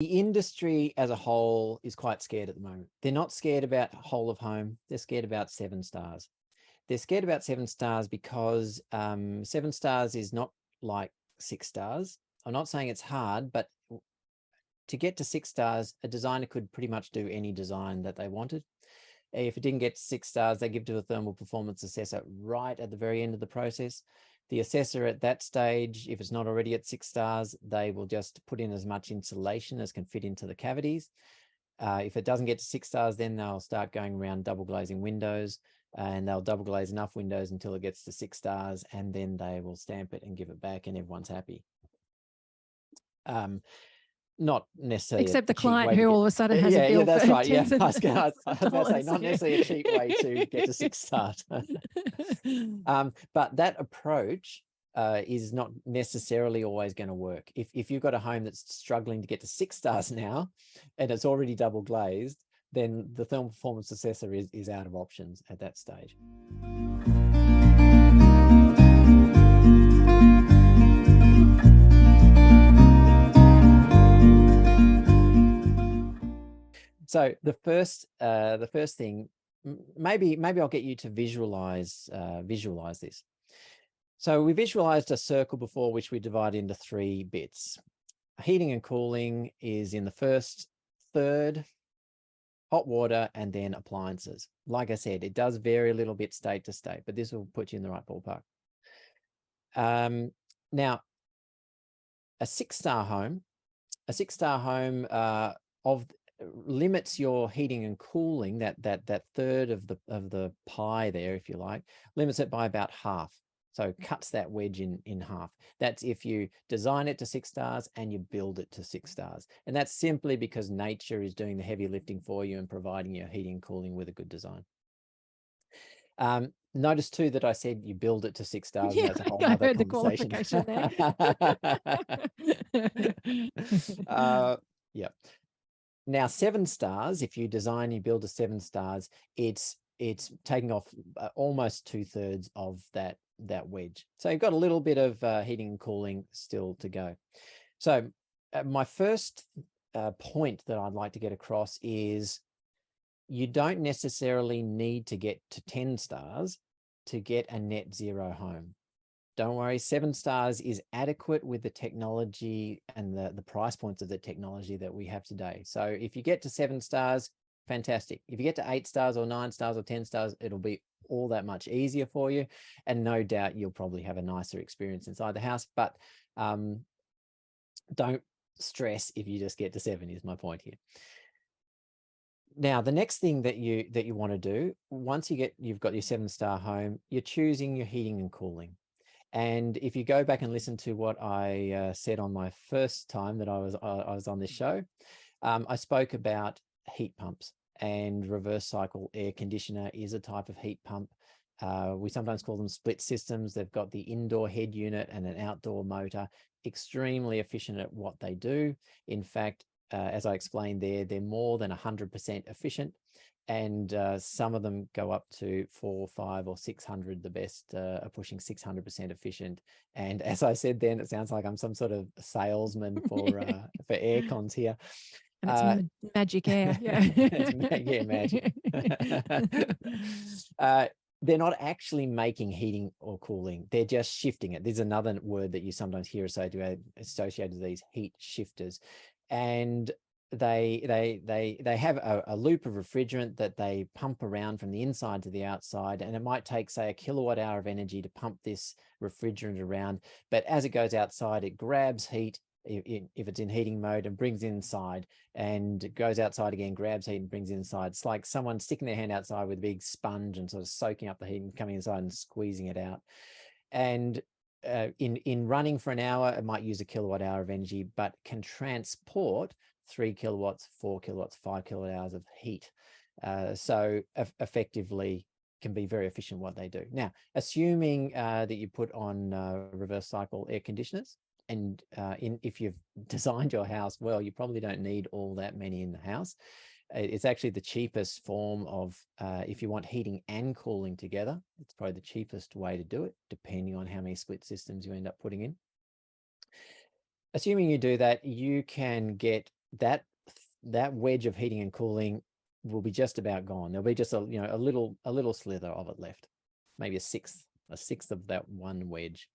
The industry as a whole is quite scared at the moment. They're not scared about whole of home. They're scared about 7 stars. They're scared about 7 stars because 7 stars is not like 6 stars. I'm not saying it's hard, but to get to 6 stars, a designer could pretty much do any design that they wanted. If it didn't get to 6 stars, they give to a thermal performance assessor right at the very end of the process. The assessor at that stage, if it's not already at 6 stars, they will just put in as much insulation as can fit into the cavities. If it doesn't get to 6 stars, then they'll start going around double glazing windows, and they'll double glaze enough windows until it gets to 6 stars, and then they will stamp it and give it back, and everyone's happy. Not necessarily except the client who all of a sudden has a bill. Yeah, that's for right. Yeah, I was going to say not yeah. necessarily a cheap way to get to 6 stars. But that approach is not necessarily always going to work. If you've got a home that's struggling to get to 6 stars now, and it's already double glazed, then the thermal performance assessor is out of options at that stage. So the first thing, maybe I'll get you to visualize this. So we visualized a circle before, which we divide into 3 bits. Heating and cooling is in the first third, hot water, and then appliances. Like I said, it does vary a little bit state to state, but this will put you in the right ballpark. Now, a 6-star home limits your heating and cooling, that third of the pie there, if you like, limits it by about half. So cuts that wedge in half. That's if you design it to 6 stars and you build it to 6 stars. And that's simply because nature is doing the heavy lifting for you and providing your heating and cooling with a good design. Notice too that I said you build it to 6 stars. Yeah, And that's a whole I other heard conversation. The qualification there. Yeah. Now, 7 stars, if you design, you build a 7 stars, it's taking off almost 2/3 of that wedge. So you've got a little bit of heating and cooling still to go. So my first point that I'd like to get across is you don't necessarily need to get to 10 stars to get a net zero home. Don't worry, 7 stars is adequate with the technology and the price points of the technology that we have today. So if you get to 7 stars, fantastic. If you get to 8 stars or 9 stars or 10 stars, it'll be all that much easier for you. And no doubt you'll probably have a nicer experience inside the house, but don't stress if you just get to 7 is my point here. Now, the next thing that you want to do, once you've got your 7-star home, you're choosing your heating and cooling. And if you go back and listen to what I said on my first time that I was on this show, I spoke about heat pumps, and reverse cycle air conditioner is a type of heat pump. We sometimes call them split systems. They've got the indoor head unit and an outdoor motor, extremely efficient at what they do. In fact, as I explained there, they're more than 100% efficient. And some of them go up to 400, 500, or 600. The best are pushing 600% efficient. And as I said then, it sounds like I'm some sort of salesman for air cons here. And it's magic air. Yeah, yeah, magic. They're not actually making heating or cooling. They're just shifting it. There's another word that you sometimes hear associated with these heat shifters. And they have a loop of refrigerant that they pump around from the inside to the outside, and it might take, say, a kilowatt hour of energy to pump this refrigerant around, but as it goes outside, it grabs heat if it's in heating mode and brings it inside, and it goes outside again, grabs heat and brings it inside. It's like someone sticking their hand outside with a big sponge and sort of soaking up the heat and coming inside and squeezing it out. And in running for an hour, it might use a kilowatt hour of energy, but can transport 3 kilowatts, 4 kilowatts, 5 kilowatt hours of heat. So effectively can be very efficient what they do. Now, assuming that you put on reverse cycle air conditioners, and if you've designed your house well, you probably don't need all that many in the house. It's actually the cheapest form of, if you want heating and cooling together, it's probably the cheapest way to do it, depending on how many split systems you end up putting in. Assuming you do that, you can get that wedge of heating and cooling will be just about gone. There'll be just a little slither of it left, maybe a sixth of that one wedge.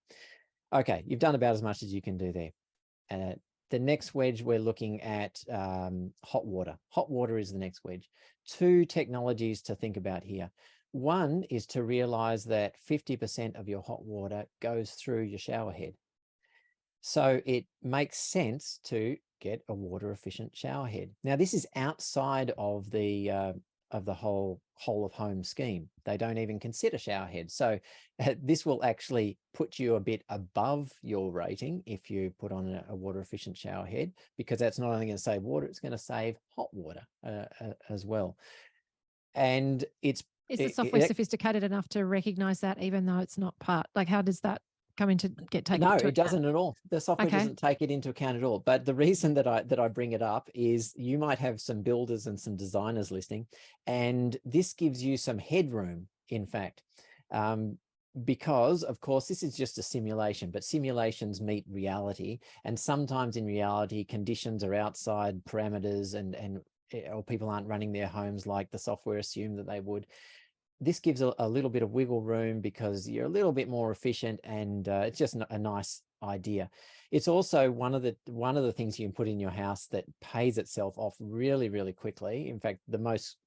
Okay, you've done about as much as you can do there. The next wedge, we're looking at hot water. Hot water is the next wedge. Two technologies to think about here. One is to realize that 50% of your hot water goes through your shower head. So it makes sense to get a water efficient shower head. Now, this is outside of the whole of home scheme. They don't even consider shower heads. So this will actually put you a bit above your rating if you put on a water efficient shower head, because that's not only going to save water, it's going to save hot water as well. And is the software sophisticated enough to recognize that, even though it's not part? Like, how does that come into taken no, into it doesn't at all. The software doesn't take it into account at all. But the reason that I bring it up is you might have some builders and some designers listening, and this gives you some headroom, in fact, because of course this is just a simulation, but simulations meet reality, and sometimes in reality conditions are outside parameters, or people aren't running their homes like the software assumed that they would. This gives a little bit of wiggle room because you're a little bit more efficient, and it's just a nice idea. It's also one of the things you can put in your house that pays itself off really, really quickly. In fact, the most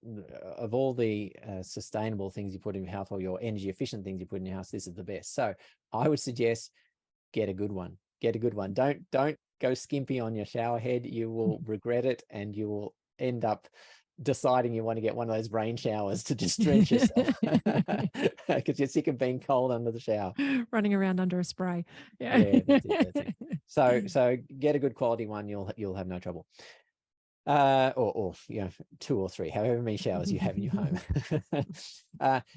of all the sustainable things you put in your house, or your energy efficient things you put in your house, this is the best. So I would suggest get a good one. Get a good one. Don't go skimpy on your shower head. You will regret it, and you will end up deciding you want to get one of those rain showers to just drench yourself because you're sick of being cold under the shower, running around under a spray. Yeah, that's it. So get a good quality one. You'll have no trouble. Or 2 or 3, however many showers you have in your home.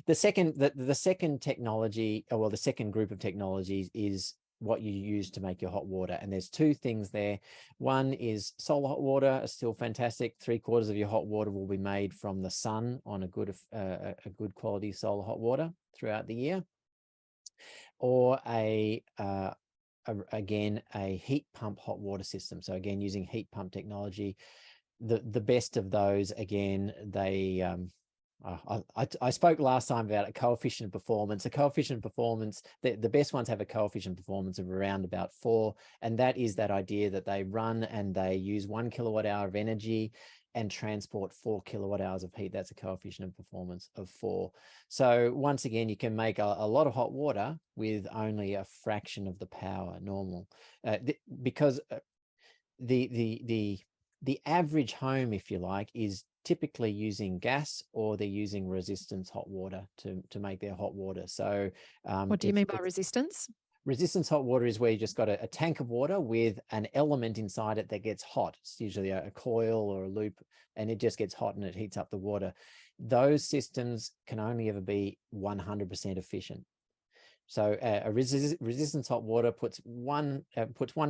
The second technology, the second group of technologies is what you use to make your hot water. And there's 2 things there. One is solar hot water is still fantastic. 3/4 of your hot water will be made from the sun on a good quality solar hot water throughout the year. Or again, a heat pump hot water system. So again, using heat pump technology. The best of those, again, they I spoke last time about a coefficient of performance. A coefficient of performance, the best ones have a coefficient of performance of around about 4, and that is that idea that they run and they use 1 kilowatt hour of energy and transport 4 kilowatt hours of heat. That's a coefficient of performance of 4. So once again, you can make a lot of hot water with only a fraction of the power normal, because the average home, if you like, is typically using gas, or they're using resistance hot water to make their hot water. So what do you mean by resistance? Resistance hot water is where you just got a tank of water with an element inside it that gets hot. It's usually a coil or a loop, and it just gets hot and it heats up the water. Those systems can only ever be 100% efficient. So a resistance hot water puts 1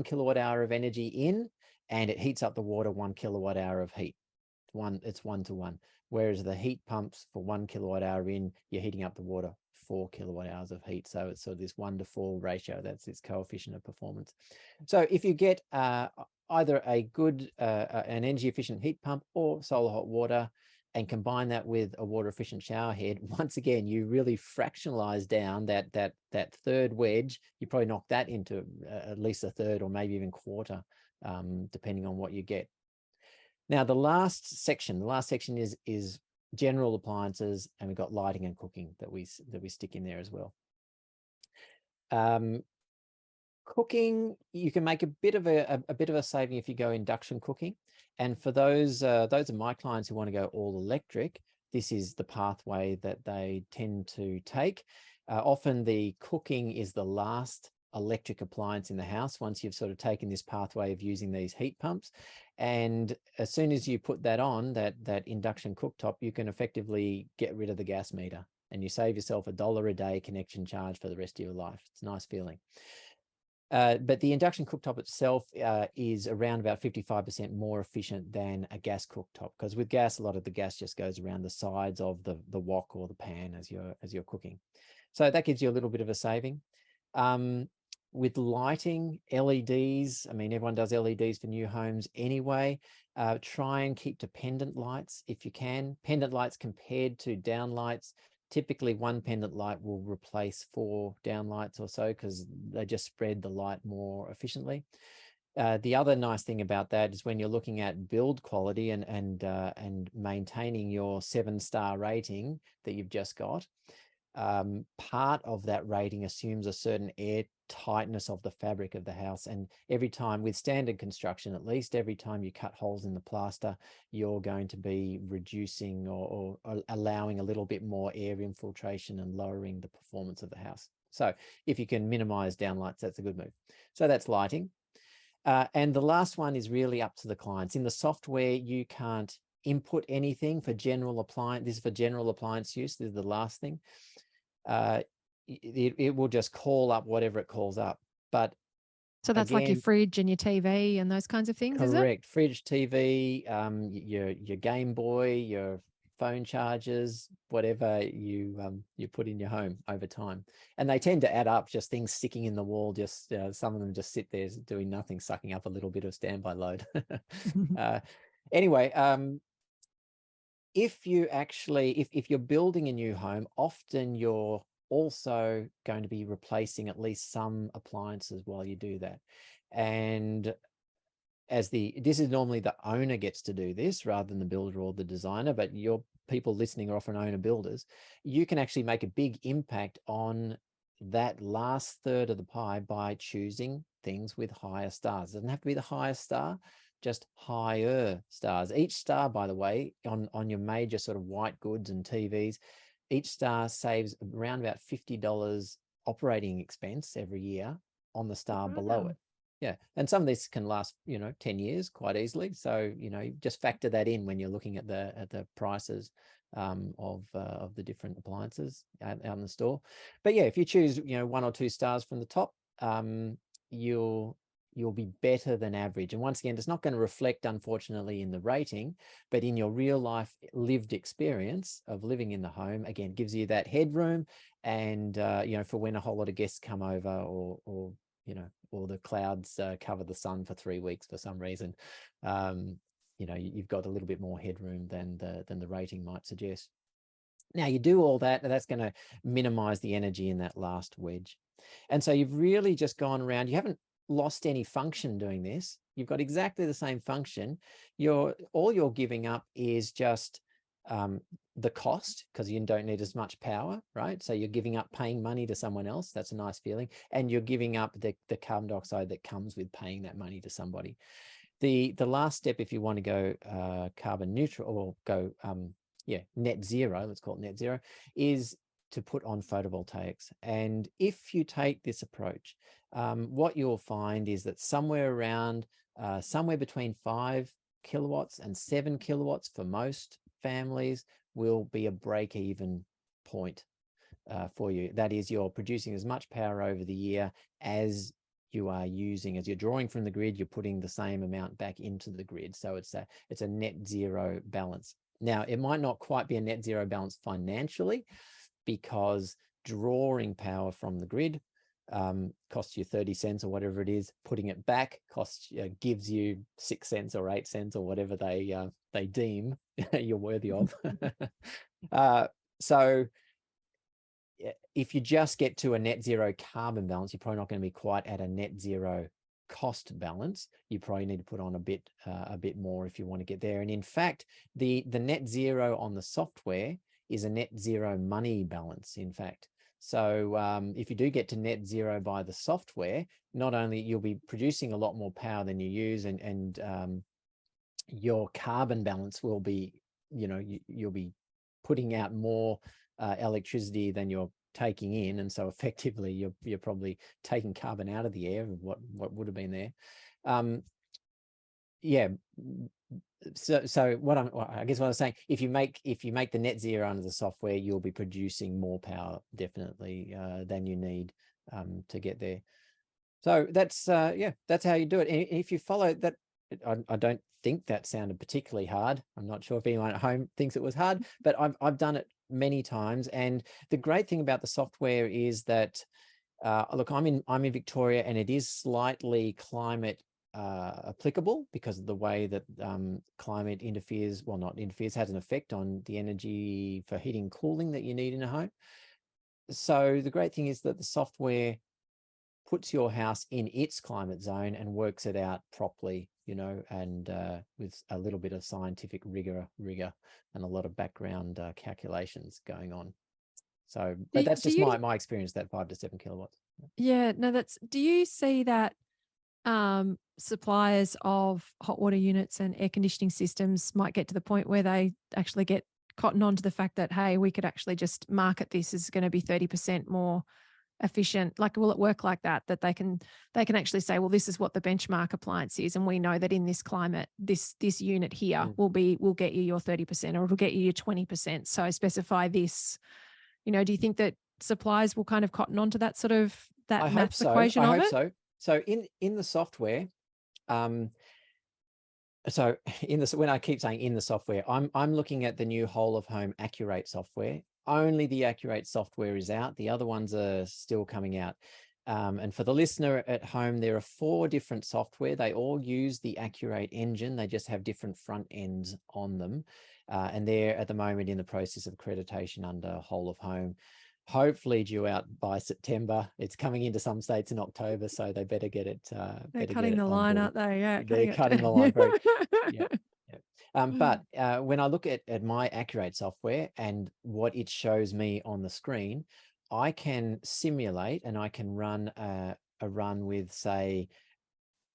kilowatt hour of energy in, and it heats up the water 1 kilowatt hour of heat. It's 1 to 1. Whereas the heat pumps, for 1 kilowatt hour in, you're heating up the water 4 kilowatt hours of heat. So it's sort of this 1 to 4 ratio. That's its coefficient of performance. So if you get either a good an energy efficient heat pump or solar hot water, and combine that with a water efficient shower head, once again, you really fractionalize down that third wedge. You probably knock that into at least a third, or maybe even quarter, depending on what you get. Now, the last section is general appliances, and we've got lighting and cooking that we stick in there as well. Cooking, you can make a bit of a saving if you go induction cooking. And for those of my clients who want to go all electric, this is the pathway that they tend to take. Often the cooking is the last electric appliance in the house once you've sort of taken this pathway of using these heat pumps. And as soon as you put that on, that induction cooktop, you can effectively get rid of the gas meter, and you save yourself $1 a day connection charge for the rest of your life. It's a nice feeling. But the induction cooktop itself is around about 55% more efficient than a gas cooktop, because with gas, a lot of the gas just goes around the sides of the wok or the pan as you're cooking. So that gives you a little bit of a saving. with lighting, LEDs, I mean, everyone does LEDs for new homes anyway. Try and keep to pendant lights if you can. Pendant lights compared to downlights, typically one pendant light will replace 4 downlights or so, because they just spread the light more efficiently. The other nice thing about that is when you're looking at build quality and maintaining your 7-star rating that you've just got, part of that rating assumes a certain air tightness of the fabric of the house. And every time, with standard construction, at least every time you cut holes in the plaster, you're going to be reducing or allowing a little bit more air infiltration and lowering the performance of the house. So if you can minimize downlights, that's a good move. So that's lighting. And the last one is really up to the clients. In the software, you can't input anything for general appliance. This is for general appliance use. This is the last thing. It will just call up whatever it calls up. But so that's again, like your fridge and your TV and those kinds of things, is it? Correct. Fridge, TV, your Game Boy, your phone chargers, whatever you put in your home over time. And they tend to add up, just things sticking in the wall. Just some of them just sit there doing nothing, sucking up a little bit of standby load. Anyway, if you're building a new home, often you're also going to be replacing at least some appliances while you do that. And this is normally the owner gets to do this rather than the builder or the designer, but your people listening are often owner builders. You can actually make a big impact on that last third of the pie by choosing things with higher stars. It doesn't have to be the highest star, just higher stars. Each star, by the way, on your major sort of white goods and TVs, each star saves around about $50 operating expense every year on the star below it. Yeah. And some of this can last, 10 years quite easily. So, just factor that in when you're looking at the prices of the different appliances out in the store. But yeah, if you choose, 1 or 2 stars from the top, you'll be better than average. And once again, it's not going to reflect, unfortunately, in the rating, but in your real life lived experience of living in the home, again, gives you that headroom. And, for when a whole lot of guests come over or the clouds cover the sun for 3 weeks for some reason, you've got a little bit more headroom than the rating might suggest. Now you do all that, and that's going to minimize the energy in that last wedge. And so you've really just gone around, you haven't lost any function doing this. You've got exactly the same function. All you're giving up is just the cost, because you don't need as much power, right? So you're giving up paying money to someone else. That's a nice feeling. And you're giving up the carbon dioxide that comes with paying that money to somebody. The last step, if you want to go carbon neutral or go net zero, let's call it net zero, is to put on photovoltaics. And if you take this approach, what you'll find is that somewhere between 5 kilowatts and 7 kilowatts for most families will be a break-even point for you. That is, you're producing as much power over the year as you are using. As you're drawing from the grid, you're putting the same amount back into the grid. So it's a net zero balance. Now, it might not quite be a net zero balance financially, because drawing power from the grid costs you 30 cents or whatever it is. Putting it back gives you 6 cents or 8 cents or whatever they deem you're worthy of. So if you just get to a net zero carbon balance, you're probably not going to be quite at a net zero cost balance. You probably need to put on a bit more if you want to get there. And in fact, the net zero on the software is a net zero money balance, in fact. So if you do get to net zero by the software, not only you'll be producing a lot more power than you use, and your carbon balance will be, you'll be putting out more electricity than you're taking in, and so effectively you're probably taking carbon out of the air of what would have been there. So what I guess what I was saying, if you make the net zero under the software, you'll be producing more power definitely than you need to get there. So that's how you do it. And if you follow that, I don't think that sounded particularly hard. I'm not sure if anyone at home thinks it was hard, but I've done it many times. And the great thing about the software is that Look, I'm in Victoria, and it is slightly climate applicable because of the way that climate interferes, well, not interferes, has an effect on the energy for heating and cooling that you need in a home. So the great thing is that the software puts your house in its climate zone and works it out properly, you know, and with a little bit of scientific rigor and a lot of background calculations going on. So, but that's just my experience, that 5 to 7 kilowatts. Yeah, no, do you see that suppliers of hot water units and air conditioning systems might get to the point where they actually get cotton on to the fact that, hey, we could actually just market this as going to be 30% more efficient? Like, will it work like that, that they can actually say, well, this is what the benchmark appliance is, and we know that in this climate, this unit here will get you your 30%, or it'll get you your 20%. So specify this. You know, do you think that suppliers will kind of cotton on to that sort of maths equation of it? I hope so. So in the software, so when I keep saying in the software, I'm looking at the new whole of home Accurate software. Only the Accurate software is out. The other ones are still coming out. And for the listener at home, there are 4 different software. They all use the Accurate engine. They just have different front ends on them. And they're at the moment in the process of accreditation under whole of home. Hopefully due out by September. It's coming into some states in October, so they better get it. They're cutting the line, aren't they? Yeah, they're cutting the line very. Yeah. But when I look at my Accurate software and what it shows me on the screen, I can simulate and I can run a run with, say,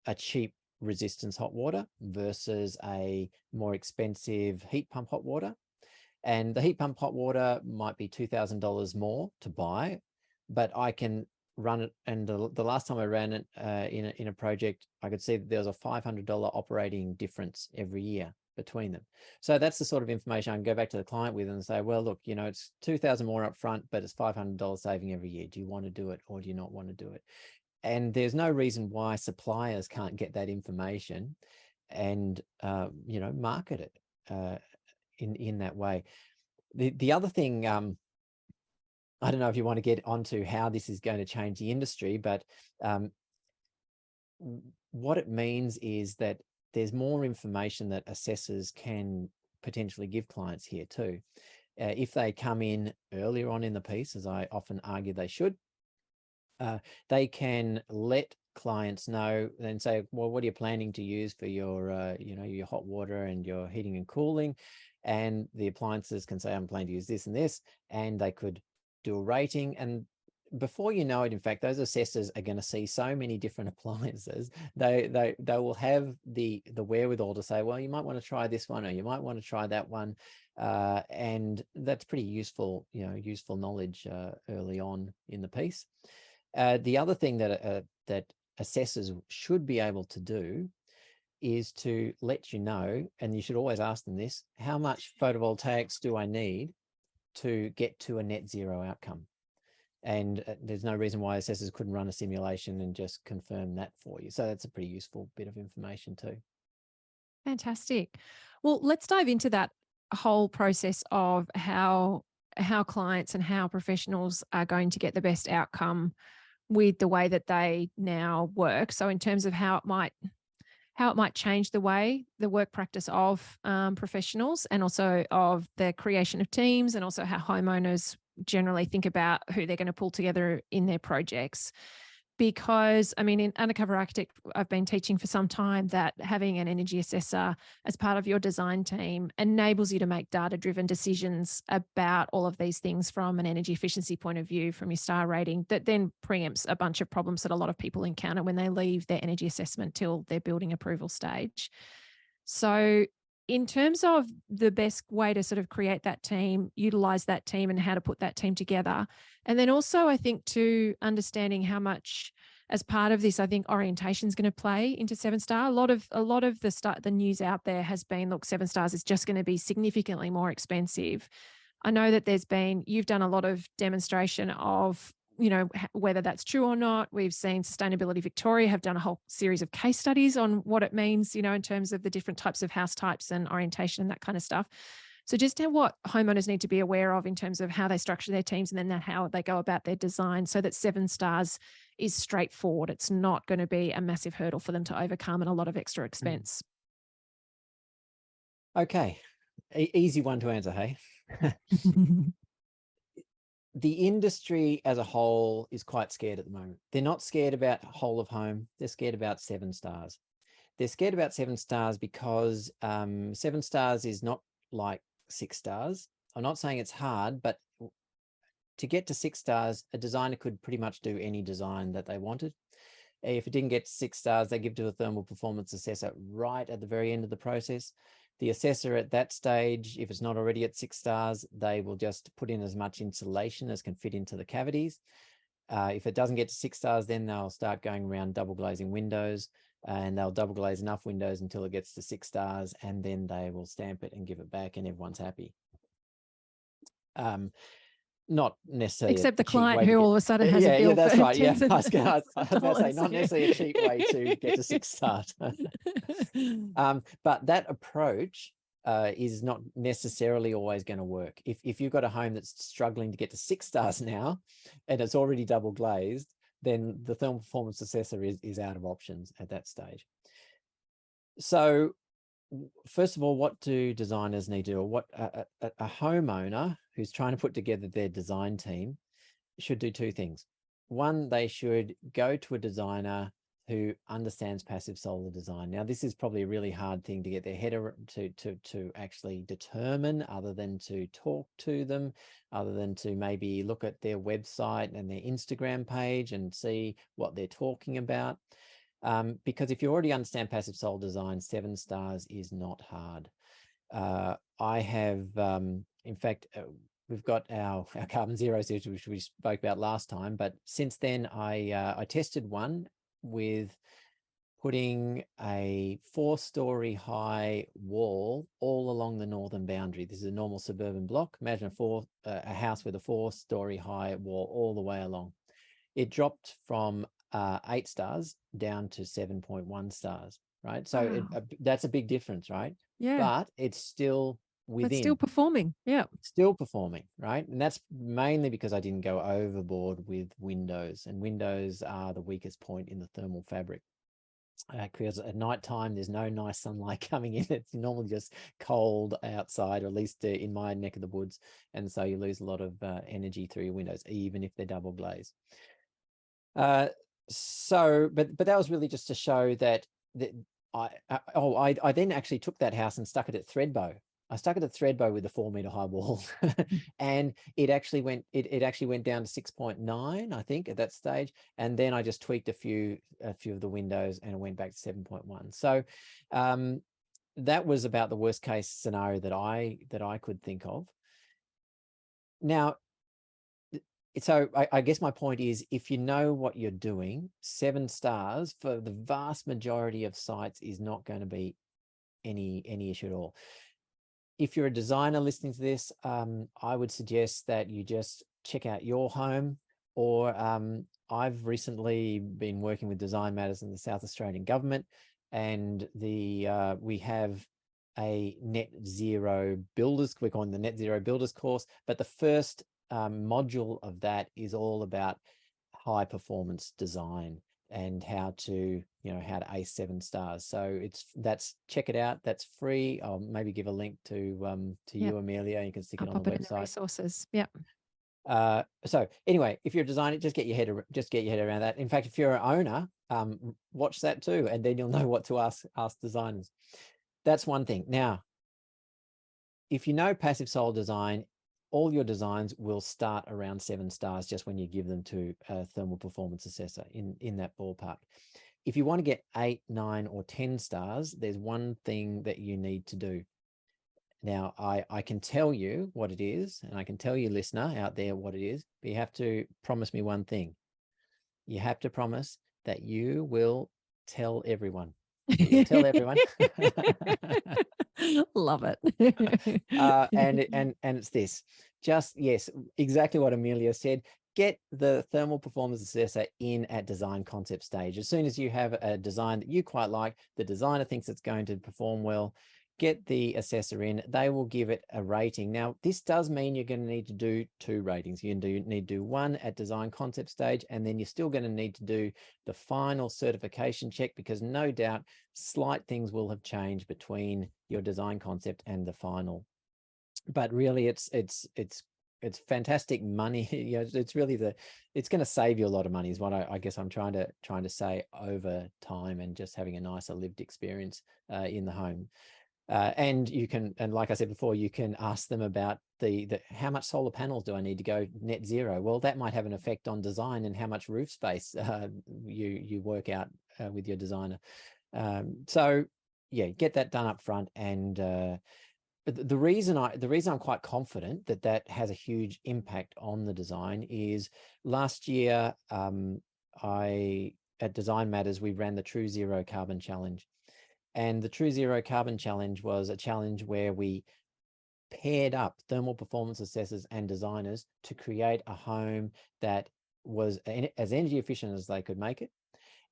a cheap resistance hot water versus a more expensive heat pump hot water. And the heat pump hot water might be $2,000 more to buy, but I can run it. And the last time I ran it in a project, I could see that there was a $500 operating difference every year between them. So that's the sort of information I can go back to the client with and say, well, look, you know, it's $2,000 more up front, but it's $500 saving every year. Do you want to do it, or do you not want to do it? And there's no reason why suppliers can't get that information and, you know, market it in that way. The other thing, I don't know if you want to get onto how this is going to change the industry, but what it means is that there's more information that assessors can potentially give clients here too. If they come in earlier on in the piece, as I often argue they should, they can let clients know and say, well, what are you planning to use for your, you know, your hot water and your heating and cooling? And the appliances can say, I'm planning to use this and this, and they could do a rating. And before you know it, in fact, those assessors are going to see so many different appliances. They will have the wherewithal to say, well, you might want to try this one, or you might want to try that one. And that's pretty useful, you know, useful knowledge early on in the piece. The other thing that assessors should be able to do is to let you know, and you should always ask them this, how much photovoltaics do I need to get to a net zero outcome? And there's no reason why assessors couldn't run a simulation and just confirm that for you. So that's a pretty useful bit of information too. Fantastic. Well, let's dive into that whole process of how clients and how professionals are going to get the best outcome with the way that they now work. So in terms of how it might change the way, the work practice of professionals, and also of the creation of teams, and also how homeowners generally think about who they're going to pull together in their projects. Because, I mean, in Undercover Architect, I've been teaching for some time that having an energy assessor as part of your design team enables you to make data-driven decisions about all of these things from an energy efficiency point of view, from your star rating, that then preempts a bunch of problems that a lot of people encounter when they leave their energy assessment till their building approval stage. So in terms of the best way to sort of create that team, utilize that team, and how to put that team together. And then also, I think, to understanding how much, as part of this, I think orientation is going to play into 7-star. A lot of the news out there has been, look, 7-stars is just going to be significantly more expensive. I know that you've done a lot of demonstration of, you know, whether that's true or not. We've seen Sustainability Victoria have done a whole series of case studies on what it means, you know, in terms of the different types of house types and orientation and that kind of stuff. So just what homeowners need to be aware of in terms of how they structure their teams and then how they go about their design so that 7 stars is straightforward. It's not going to be a massive hurdle for them to overcome and a lot of extra expense. Okay. Easy one to answer, hey? The industry as a whole is quite scared at the moment. They're not scared about whole of home. They're scared about 7 stars. They're scared about 7 stars because 7 stars is not like 6 stars. I'm not saying it's hard, but to get to 6 stars, a designer could pretty much do any design that they wanted. If it didn't get 6 stars, they give to a thermal performance assessor right at the very end of the process. The assessor at that stage, if it's not already at 6 stars, they will just put in as much insulation as can fit into the cavities. If it doesn't get to 6 stars, then they'll start going around double glazing windows, and they'll double glaze enough windows until it gets to 6 stars, and then they will stamp it and give it back, and everyone's happy. Not necessarily except the cheap client way who to all of a sudden has a bill yeah, that's for right. Yeah, tens of I was going to dollars. say not necessarily a cheap way to get to 6 stars. But that approach is not necessarily always going to work. If you've got a home that's struggling to get to 6 stars now, and it's already double glazed, then the thermal performance assessor is out of options at that stage. So first of all, what do designers need to do? Or what a homeowner who's trying to put together their design team should do 2 things. One, they should go to a designer who understands passive solar design. Now, this is probably a really hard thing to get their head to actually determine, other than to talk to them, other than to maybe look at their website and their Instagram page and see what they're talking about. Because if you already understand passive solar design, 7 stars is not hard. I have, in fact, we've got our carbon zero series, which we spoke about last time, but since then I tested one with putting a 4-story high wall all along the northern boundary. This is a normal suburban block. Imagine a house with a 4-story high wall all the way along. It dropped from 8 stars down to 7.1 stars, right? So Wow. that's a big difference, right? Yeah. But it's still within. It's still performing. Yeah. Still performing, right? And that's mainly because I didn't go overboard with windows, and windows are the weakest point in the thermal fabric. Because at night time, there's no nice sunlight coming in. It's normally just cold outside, or at least in my neck of the woods. And so you lose a lot of energy through your windows, even if they're double glazed. So, but that was really just to show that I then actually took that house and stuck it at thread bow. I stuck it at thread bow with a 4-meter high wall, and it actually went down to 6.9, I think, at that stage. And then I just tweaked a few of the windows, and it went back to 7.1. So that was about the worst case scenario that I could think of. Now, so I guess my point is, if you know what you're doing, 7 stars for the vast majority of sites is not going to be any issue at all. If you're a designer listening to this, I would suggest that you just check out your home. Or I've recently been working with Design Matters in the South Australian government, and we have a net zero builders, we're calling the net zero builders course, but the first module of that is all about high performance design and how to ace 7 stars. So check it out. That's free. I'll maybe give a link to you, Amelia. You can stick it on the website. In the resources. Yeah. So anyway, if you're a designer, just get your head around that. In fact, if you're an owner, watch that too, and then you'll know what to ask designers. That's one thing. Now, if you know passive solar design, all your designs will start around 7 stars just when you give them to a thermal performance assessor in that ballpark. If you want to get 8, 9, or 10 stars, there's one thing that you need to do. Now, I can tell you what it is, and I can tell you, listener out there, what it is, but you have to promise me one thing. You have to promise that you will tell everyone. You'll tell everyone. Love it. And it's this. Just, yes, exactly what Amelia said. Get the thermal performance assessor in at design concept stage. As soon as you have a design that you quite like, the designer thinks it's going to perform well, get the assessor in, they will give it a rating. Now, this does mean you're going to need to do 2 ratings. You need to do one at design concept stage, and then you're still going to need to do the final certification check, because no doubt slight things will have changed between your design concept and the final. But really, it's fantastic money. You know, it's really it's going to save you a lot of money, is what I guess I'm trying to say, over time, and just having a nicer lived experience in the home. And you can, and like I said before, you can ask them about the how much solar panels do I need to go net zero? Well, that might have an effect on design and how much roof space you work out with your designer. So yeah, get that done up front. And the reason I'm quite confident that has a huge impact on the design is last year, at Design Matters, we ran the True Zero Carbon Challenge. And the True Zero Carbon Challenge was a challenge where we paired up thermal performance assessors and designers to create a home that was as energy efficient as they could make it.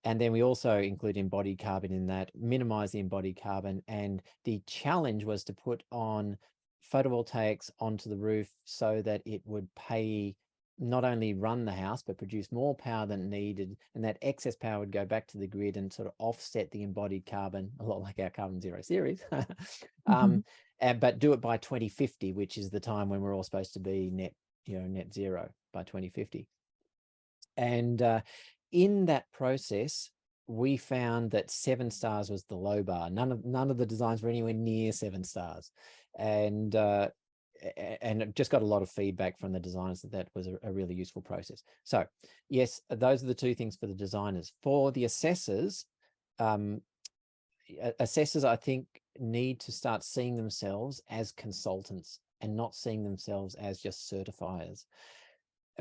And then we also include embodied carbon in that, minimize the embodied carbon. And the challenge was to put on photovoltaics onto the roof so that it would not only run the house, but produce more power than needed. And that excess power would go back to the grid and sort of offset the embodied carbon, a lot like our Carbon Zero series. But do it by 2050, which is the time when we're all supposed to be net zero by 2050. And in that process, we found that 7 stars was the low bar. None of the designs were anywhere near 7 stars. And just got a lot of feedback from the designers that was a really useful process. So yes, those are the 2 things for the designers. For the assessors, I think need to start seeing themselves as consultants and not seeing themselves as just certifiers.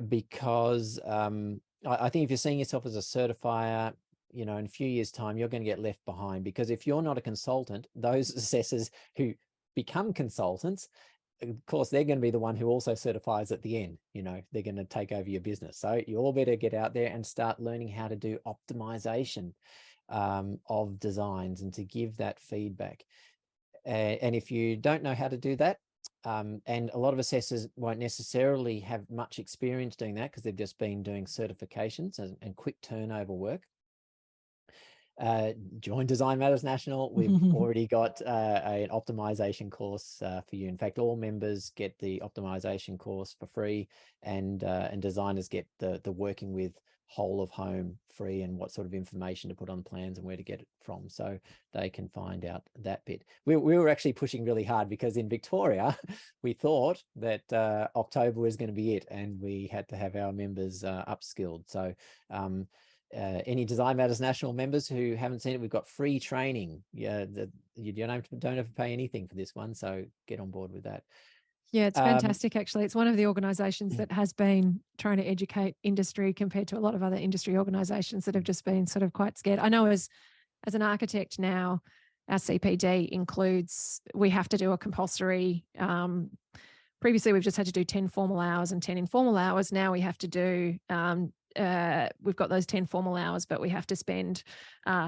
Because I think if you're seeing yourself as a certifier, in a few years' time, you're going to get left behind. Because if you're not a consultant, those assessors who become consultants, of course, they're going to be the one who also certifies at the end. They're going to take over your business. So you all better get out there and start learning how to do optimization of designs and to give that feedback. And if you don't know how to do that, and a lot of assessors won't necessarily have much experience doing that because they've just been doing certifications and quick turnover work. Join Design Matters National. We've already got an optimization course for you. In fact, all members get the optimization course for free, and designers get the working with whole of home free, and what sort of information to put on plans and where to get it from, so they can find out that bit. We were actually pushing really hard because in Victoria we thought that October was going to be it, and we had to have our members upskilled. So any Design Matters National members who haven't seen it, we've got free training. Yeah, you don't have to pay anything for this one, so get on board with that. Yeah, it's fantastic, actually. It's one of the organisations that has been trying to educate industry compared to a lot of other industry organisations that have just been sort of quite scared. I know as an architect now, our CPD includes, we have to do a compulsory, previously we've just had to do 10 formal hours and 10 informal hours. Now we have to do, we've got those 10 formal hours, but we have to spend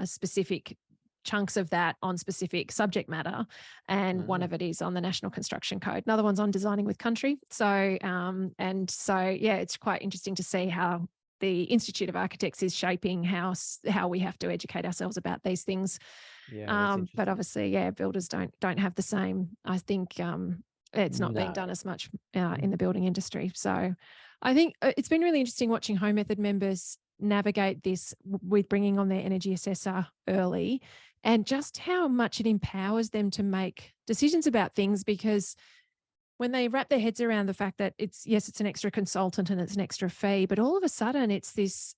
specific chunks of that on specific subject matter, and one of it is on the National Construction Code. Another one's on designing with country. So yeah, it's quite interesting to see how the Institute of Architects is shaping how we have to educate ourselves about these things. Yeah, but obviously, yeah, builders don't have the same. I think it's not being done as much in the building industry. So I think it's been really interesting watching Home Method members navigate this with bringing on their energy assessor early, and just how much it empowers them to make decisions about things, because when they wrap their heads around the fact that it's an extra consultant and it's an extra fee, but all of a sudden it's this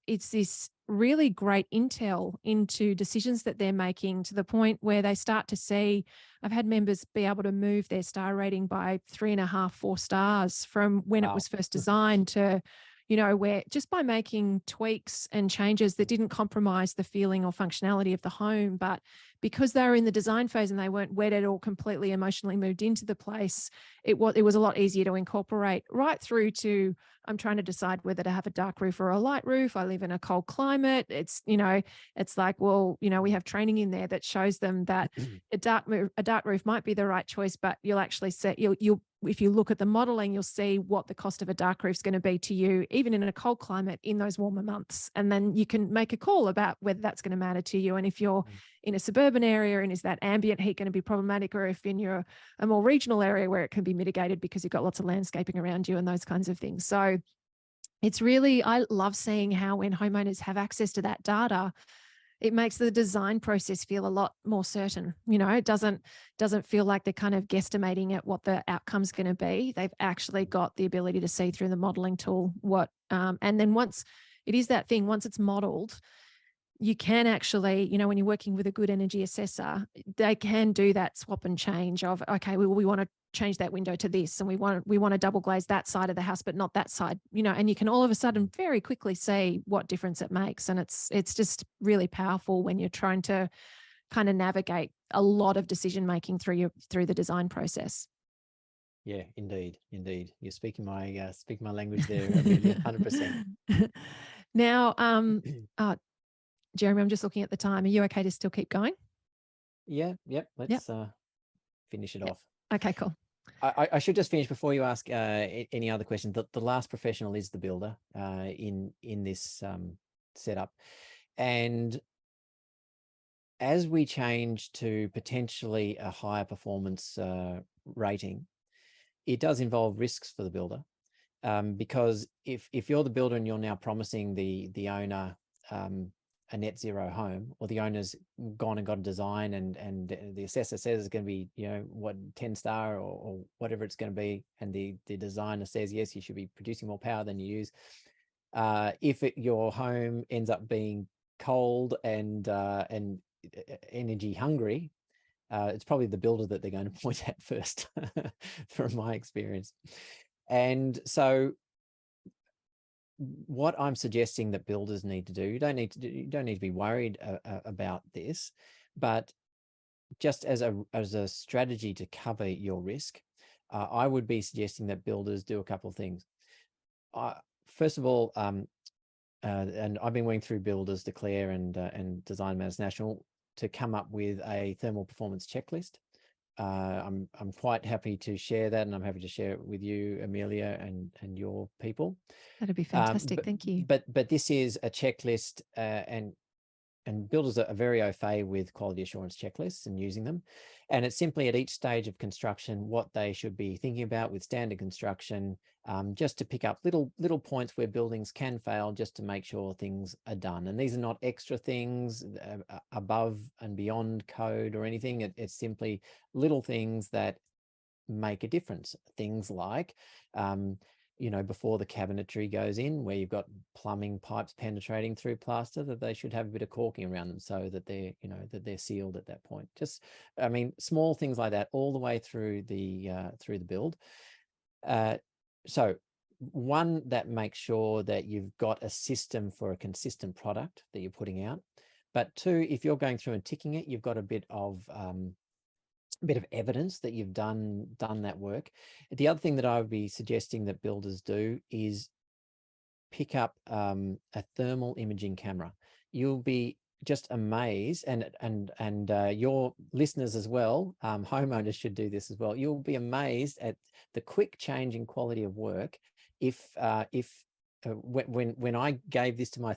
really great intel into decisions that they're making, to the point where they start to see, I've had members be able to move their star rating by 3.5, 4 stars from when it was first designed to, where just by making tweaks and changes that didn't compromise the feeling or functionality of the home, but because they were in the design phase and they weren't wedded or completely emotionally moved into the place, it was a lot easier to incorporate, right through to, I'm trying to decide whether to have a dark roof or a light roof. I live in a cold climate. It's like, well, we have training in there that shows them that a dark roof might be the right choice, but you'll actually you'll if you look at the modeling, you'll see what the cost of a dark roof is going to be to you, even in a cold climate in those warmer months. And then you can make a call about whether that's going to matter to you. And if you're in a suburban area, and is that ambient heat going to be problematic, or if in a more regional area where it can be mitigated because you've got lots of landscaping around you and those kinds of things. So it's really, I love seeing how when homeowners have access to that data, it makes the design process feel a lot more certain. It doesn't feel like they're kind of guesstimating at what the outcome's going to be. They've actually got the ability to see through the modeling tool and then once it is that thing, once it's modeled, you can actually, when you're working with a good energy assessor, they can do that swap and change of, okay, we want to change that window to this, and we want to double glaze that side of the house, but not that side, and you can all of a sudden very quickly see what difference it makes. And it's just really powerful when you're trying to kind of navigate a lot of decision making through the design process. Yeah, indeed. You're speaking my language there, Amelia, 100%. Now, Jeremy, I'm just looking at the time. Are you okay to still keep going? Yeah, yep. Let's finish it off. Okay, cool. I should just finish before you ask any other questions. The last professional is the builder in this setup. And as we change to potentially a higher performance rating, it does involve risks for the builder. Because if you're the builder and you're now promising the owner a net zero home, or the owner's gone and got a design and the assessor says it's going to be 10 star or whatever it's going to be, and the designer says yes, you should be producing more power than you use, if your home ends up being cold and energy hungry, it's probably the builder that they're going to point at first from my experience. And so what I'm suggesting that builders need to do, you don't need to be worried about this, but just as a strategy to cover your risk, I would be suggesting that builders do a couple of things. First of all, and I've been working through Builders Declare and Design Matters National to come up with a thermal performance checklist. I'm quite happy to share that, and I'm happy to share it with you, Amelia, and your people. That'd be fantastic. Thank you. But this is a checklist, and builders are very au fait with quality assurance checklists and using them. And it's simply at each stage of construction what they should be thinking about with standard construction, just to pick up little points where buildings can fail, just to make sure things are done. And these are not extra things above and beyond code or anything. It's simply little things that make a difference. Things like before the cabinetry goes in, where you've got plumbing pipes penetrating through plaster, that they should have a bit of caulking around them so that they're sealed at that point. Just, small things like that all the way through the build. So one, that makes sure that you've got a system for a consistent product that you're putting out. But two, if you're going through and ticking it, you've got a bit of evidence that you've done that work. The other thing that I would be suggesting that builders do is pick up a thermal imaging camera. You'll be just amazed, and your listeners as well, homeowners should do this as well. You'll be amazed at the quick change in quality of work when I gave this to my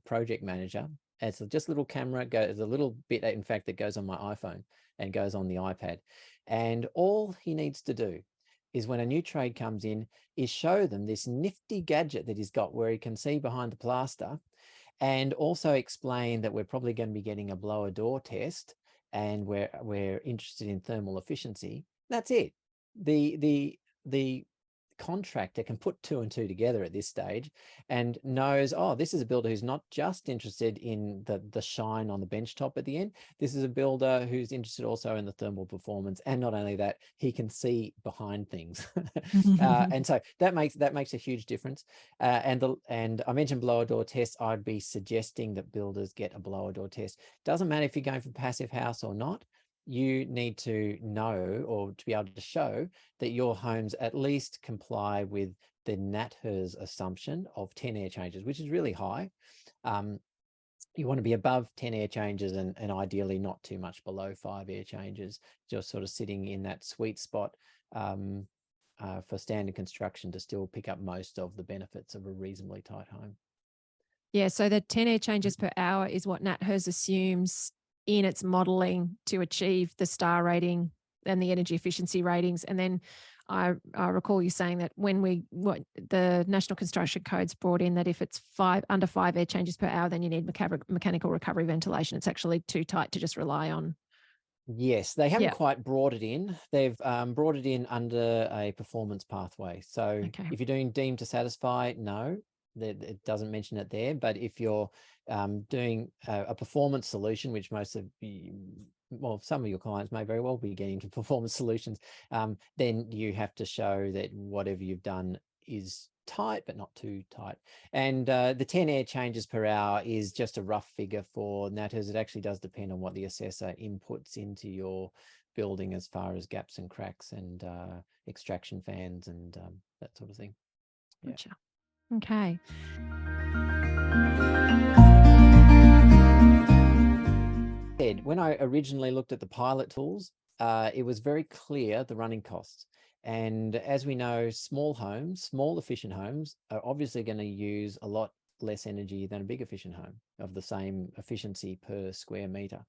project manager. It's just a little camera. There's a little bit, in fact, that goes on my iPhone and goes on the iPad. And all he needs to do is, when a new trade comes in, is show them this nifty gadget that he's got where he can see behind the plaster, and also explain that we're probably going to be getting a blower door test and we're interested in thermal efficiency. That's it. The contractor can put 2 and 2 together at this stage and knows, oh, this is a builder who's not just interested in the shine on the bench top at the end. This is a builder who's interested also in the thermal performance, and not only that, he can see behind things. And so that makes a huge difference. And I mentioned blower door tests. I'd be suggesting that builders get a blower door test. Doesn't matter if you're going for passive house or not. You need to know, or to be able to show, that your homes at least comply with the NatHERS assumption of 10 air changes, which is really high. You want to be above 10 air changes and ideally not too much below 5 air changes, just sort of sitting in that sweet spot for standard construction to still pick up most of the benefits of a reasonably tight home. Yeah, so the 10 air changes per hour is what NatHERS assumes in its modeling to achieve the star rating and the energy efficiency ratings. And then I recall you saying that what the National Construction Code's brought in, that if it's under 5 air changes per hour, then you need mechanical recovery ventilation. It's actually too tight to just rely on. Yes, they haven't quite brought it in. They've brought it in under a performance pathway. So if you're doing deemed to satisfy, no, it doesn't mention it there. But if you're doing a performance solution, which some of your clients may very well be getting to performance solutions, then you have to show that whatever you've done is tight but not too tight. And the 10 air changes per hour is just a rough figure for NatHERS. It actually does depend on what the assessor inputs into your building as far as gaps and cracks and extraction fans and that sort of thing. Yeah. Gotcha. Okay. When I originally looked at the pilot tools, it was very clear the running costs. And as we know, small efficient homes are obviously going to use a lot less energy than a big efficient home of the same efficiency per square meter.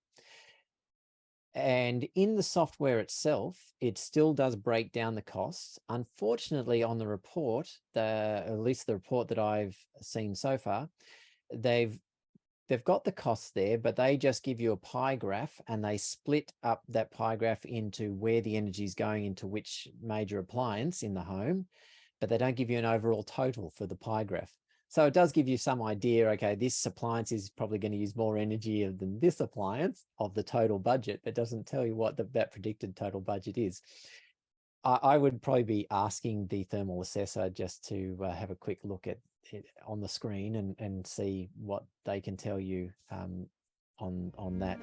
And in the software itself, it still does break down the costs. Unfortunately, on the report, at least the report that I've seen so far, they've got the costs there, but they just give you a pie graph and they split up that pie graph into where the energy is going into which major appliance in the home, but they don't give you an overall total for the pie graph. So it does give you some idea, okay, this appliance is probably going to use more energy than this appliance of the total budget, but doesn't tell you what that predicted total budget is. I would probably be asking the thermal assessor just to have a quick look at it on the screen and see what they can tell you on that.